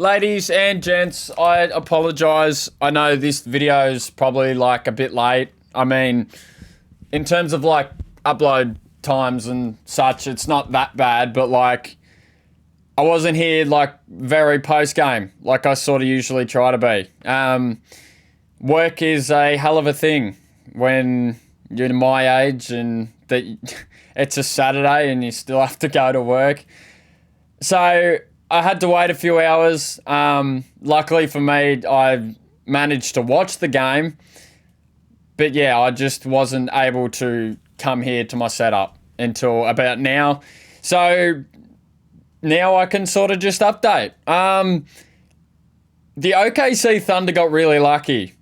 Ladies and gents, I apologise. I know this video is probably like a bit late. I mean, in terms of like upload times and such, it's not that bad, but like I wasn't here like very post-game like I sort of usually try to be. Work is a hell of a thing when you're my age and that it's a Saturday and you still have to go to work. So I had to wait a few hours. Luckily for me, I managed to watch the game. But yeah, I just wasn't able to come here to my setup until about now. So now I can sort of just update. The OKC Thunder got really lucky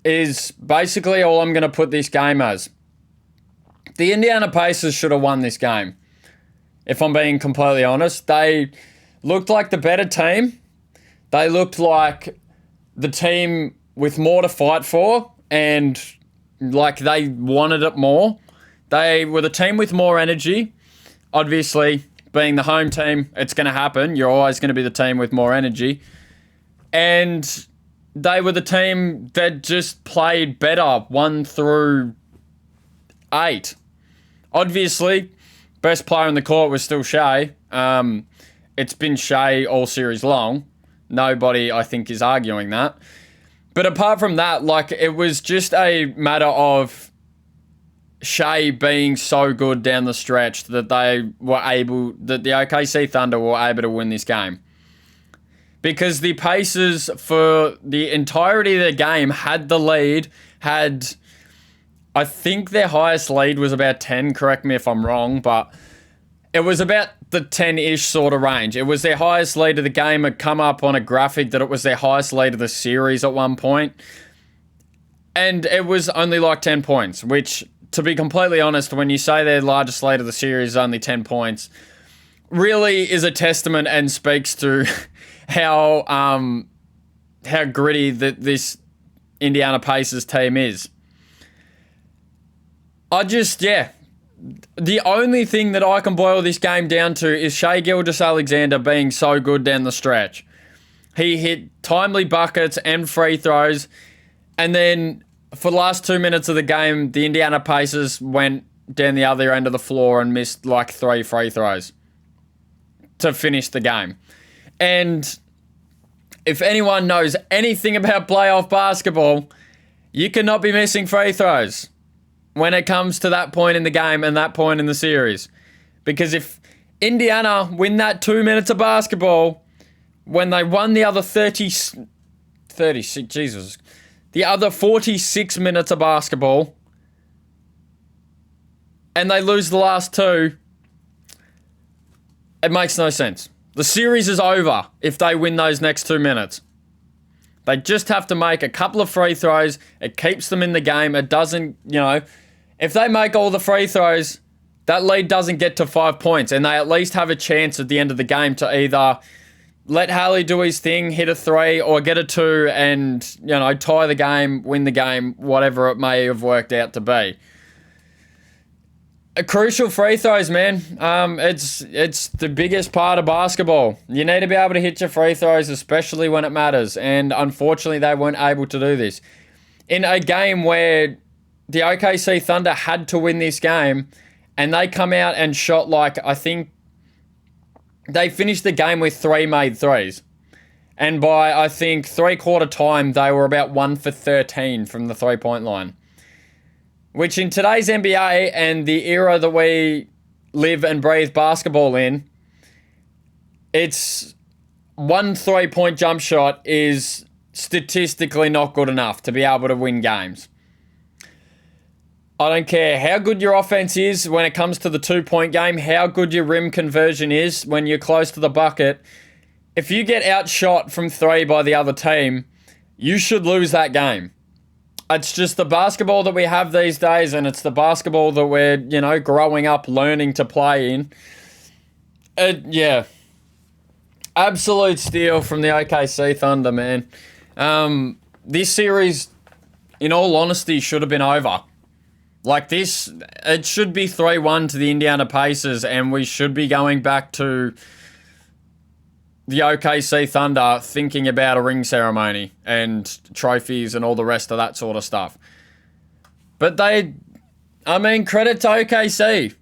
is basically all I'm going to put this game as. The Indiana Pacers should have won this game. If I'm being completely honest, they looked like the better team. They looked like the team with more to fight for and like they wanted it more. They were the team with more energy. Obviously, being the home team, it's going to happen. You're always going to be the team with more energy. And they were the team that just played better 1 through 8. Obviously, best player in the court was still Shea. It's been Shea all series long. Nobody, I think, is arguing that. But apart from that, like, it was just a matter of Shea being so good down the stretch that the OKC Thunder were able to win this game. Because the Pacers, for the entirety of the game, had the lead, I think their highest lead was about 10, correct me if I'm wrong, but it was about the 10-ish sort of range. It was their highest lead of the game. It come up on a graphic that it was their highest lead of the series at one point. And it was only like 10 points, which, to be completely honest, when you say their largest lead of the series is only 10 points, really is a testament and speaks to how gritty this Indiana Pacers team is. The only thing that I can boil this game down to is Shai Gilgeous-Alexander being so good down the stretch. He hit timely buckets and free throws, and then for the last 2 minutes of the game, the Indiana Pacers went down the other end of the floor and missed like 3 free throws to finish the game. And if anyone knows anything about playoff basketball, you cannot be missing free throws when it comes to that point in the game and that point in the series. Because if Indiana win that 2 minutes of basketball, when they won the other 36, the other 46 minutes of basketball, and they lose the last 2, it makes no sense. The series is over if they win those next 2 minutes. They just have to make a couple of free throws. It keeps them in the game. It doesn't, if they make all the free throws, that lead doesn't get to 5 points, and they at least have a chance at the end of the game to either let Haley do his thing, hit a 3, or get a 2 and, tie the game, win the game, whatever it may have worked out to be. Crucial free throws, man. It's the biggest part of basketball. You need to be able to hit your free throws, especially when it matters, and unfortunately they weren't able to do this. In a game where the OKC Thunder had to win this game, and they come out and shot I think they finished the game with 3 made threes. And by, I think, three-quarter time, they were about 1 for 13 from the three-point line. Which in today's NBA and the era that we live and breathe basketball in, it's 1 3-point jump shot is statistically not good enough to be able to win games. I don't care how good your offense is when it comes to the 2-point game, how good your rim conversion is when you're close to the bucket. If you get outshot from 3 by the other team, you should lose that game. It's just the basketball that we have these days, and it's the basketball that we're, growing up learning to play in. Absolute steal from the OKC Thunder, man. This series, in all honesty, should have been over. Like this, it should be 3-1 to the Indiana Pacers, and we should be going back to the OKC Thunder thinking about a ring ceremony and trophies and all the rest of that sort of stuff. But credit to OKC.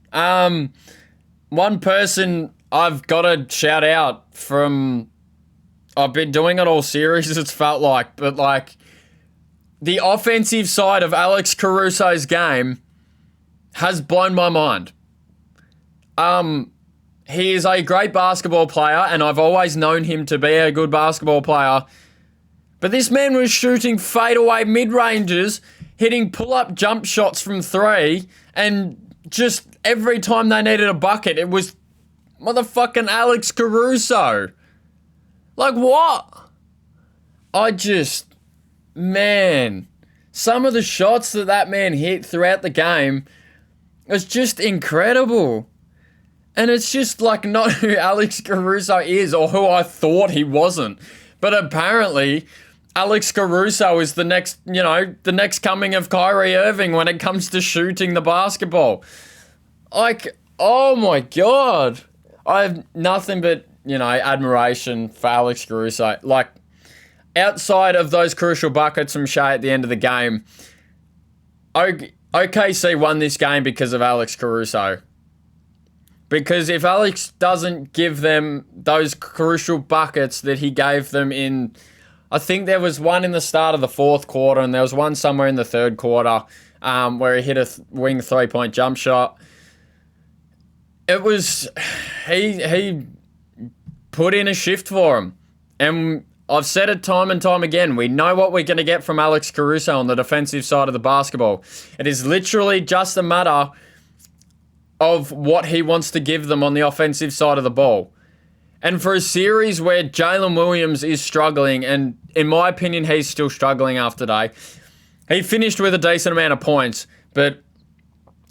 One person I've got to shout out from, I've been doing it all series, it's felt like, but like the offensive side of Alex Caruso's game has blown my mind. He is a great basketball player, and I've always known him to be a good basketball player. But this man was shooting fadeaway mid-ranges, hitting pull-up jump shots from three, and just every time they needed a bucket, it was motherfucking Alex Caruso. Like, what? Man, some of the shots that man hit throughout the game was just incredible. And it's just like not who Alex Caruso is, or who I thought he wasn't. But apparently, Alex Caruso is the next coming of Kyrie Irving when it comes to shooting the basketball. Like, oh my God. I have nothing but, admiration for Alex Caruso. Like, outside of those crucial buckets from Shea at the end of the game, OKC won this game because of Alex Caruso. Because if Alex doesn't give them those crucial buckets that he gave them in, I think there was one in the start of the fourth quarter and there was one somewhere in the third quarter where he hit a wing 3-point jump shot. It was, he put in a shift for him. And I've said it time and time again, we know what we're going to get from Alex Caruso on the defensive side of the basketball. It is literally just a matter of what he wants to give them on the offensive side of the ball. And for a series where Jalen Williams is struggling, and in my opinion, he's still struggling after today, he finished with a decent amount of points, but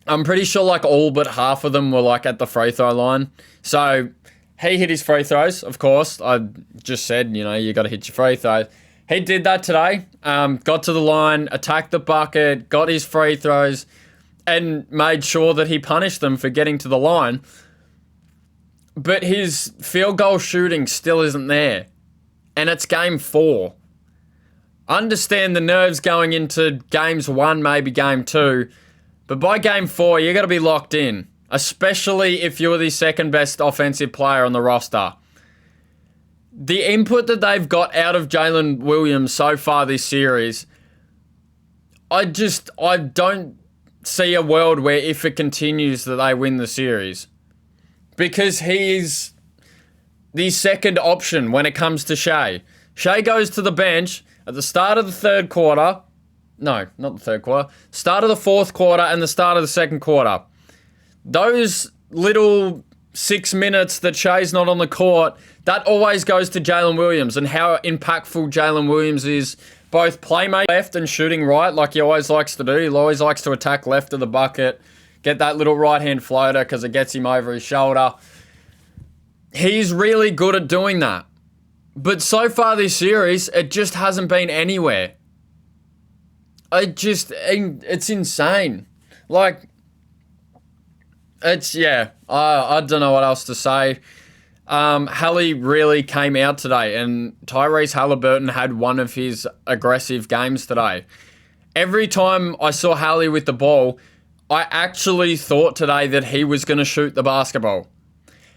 I'm pretty sure like all but half of them were like at the free throw line. So he hit his free throws, of course. I just said, you got to hit your free throws. He did that today, got to the line, attacked the bucket, got his free throws, and made sure that he punished them for getting to the line. But his field goal shooting still isn't there. And it's game 4. Understand the nerves going into games 1, maybe game 2. But by game 4, you got to be locked in. Especially if you're the second best offensive player on the roster. The input that they've got out of Jalen Williams so far this series, I don't see a world where if it continues that they win the series. Because he's the second option when it comes to Shea. Shea goes to the bench at the start of the third quarter. No, not the third quarter. Start of the fourth quarter and the start of the second quarter. Those little 6 minutes that Shea's not on the court, that always goes to Jalen Williams and how impactful Jalen Williams is. Both playmaking left and shooting right, like he always likes to do. He always likes to attack left of the bucket, get that little right-hand floater because it gets him over his shoulder. He's really good at doing that. But so far this series, it just hasn't been anywhere. It's insane. Like, I don't know what else to say. Hallie really came out today, and Tyrese Halliburton had one of his aggressive games today. Every time I saw Hallie with the ball, I actually thought today that he was going to shoot the basketball.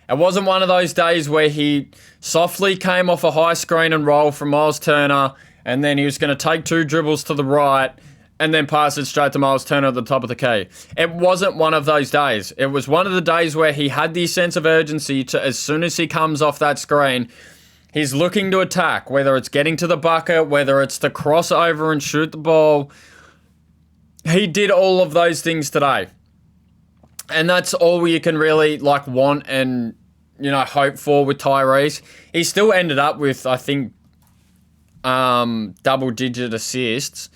It wasn't one of those days where he softly came off a high screen and roll from Miles Turner, and then he was going to take 2 dribbles to the right and then pass it straight to Miles Turner at the top of the key. It wasn't one of those days. It was one of the days where he had the sense of urgency to, as soon as he comes off that screen, he's looking to attack, whether it's getting to the bucket, whether it's to cross over and shoot the ball. He did all of those things today. And that's all you can really want and, hope for with Tyrese. He still ended up with, I think, double-digit assists.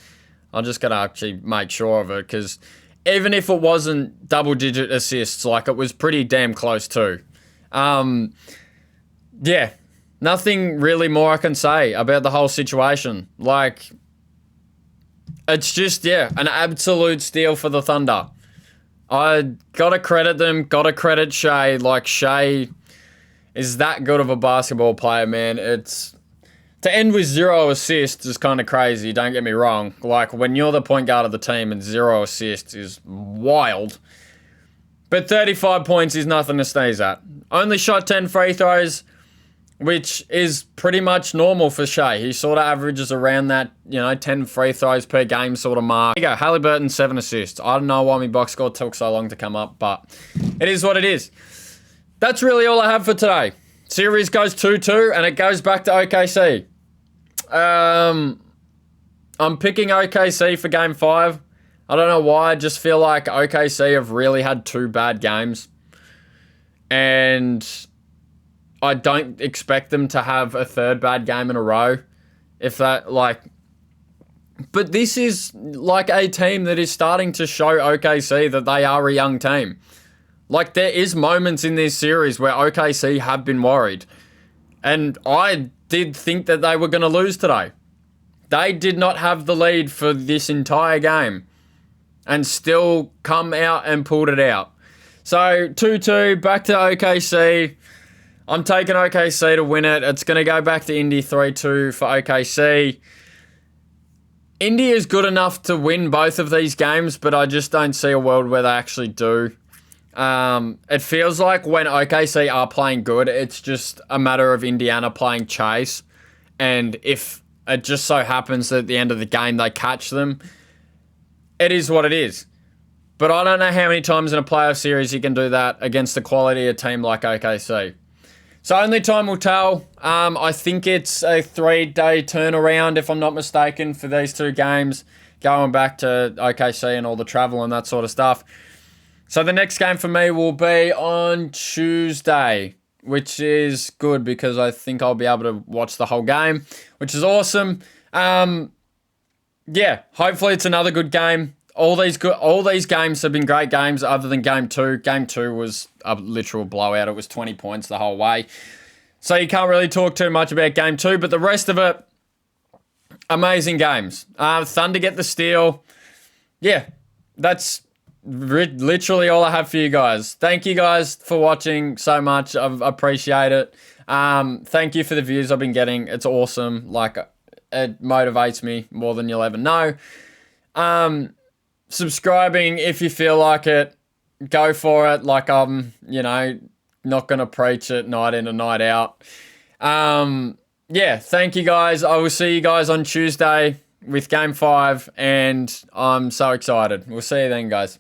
I'm just going to actually make sure of it, because even if it wasn't double-digit assists, it was pretty damn close too. Nothing really more I can say about the whole situation. It's just, an absolute steal for the Thunder. I got to credit them, got to credit Shea. Shea is that good of a basketball player, man. It's to end with 0 assists is kind of crazy, don't get me wrong. Like, when you're the point guard of the team and 0 assists is wild. But 35 points is nothing to sneeze at. Only shot 10 free throws, which is pretty much normal for Shea. He sort of averages around that, 10 free throws per game sort of mark. There you go, Halliburton, 7 assists. I don't know why my box score took so long to come up, but it is what it is. That's really all I have for today. Series goes 2-2, and it goes back to OKC. I'm picking OKC for Game 5. I don't know why. I just feel like OKC have really had 2 bad games. And I don't expect them to have a 3rd bad game in a row. But this is like a team that is starting to show OKC that they are a young team. Like, there is moments in this series where OKC have been worried. And I did think that they were going to lose today. They did not have the lead for this entire game and still come out and pulled it out. So, 2-2, back to OKC. I'm taking OKC to win it. It's going to go back to Indy 3-2 for OKC. Indy is good enough to win both of these games, but I just don't see a world where they actually do. It feels like when OKC are playing good, it's just a matter of Indiana playing chase. And if it just so happens that at the end of the game they catch them, it is what it is. But I don't know how many times in a playoff series you can do that against the quality of a team like OKC. So only time will tell. I think it's a 3-day turnaround, if I'm not mistaken, for these 2 games, going back to OKC and all the travel and that sort of stuff. So the next game for me will be on Tuesday, which is good because I think I'll be able to watch the whole game, which is awesome. Hopefully it's another good game. All these games have been great games other than Game 2. Game 2 was a literal blowout. It was 20 points the whole way. So you can't really talk too much about Game 2, but the rest of it, amazing games. Thunder get the steal. Yeah, that's literally all I have for you guys. Thank you guys for watching so much. I appreciate it. Thank you for the views I've been getting. It's awesome. Like, it motivates me more than you'll ever know. Subscribing if you feel like it. Go for it. Like, I'm, not going to preach it night in and night out. Thank you guys. I will see you guys on Tuesday with Game 5, and I'm so excited. We'll see you then, guys.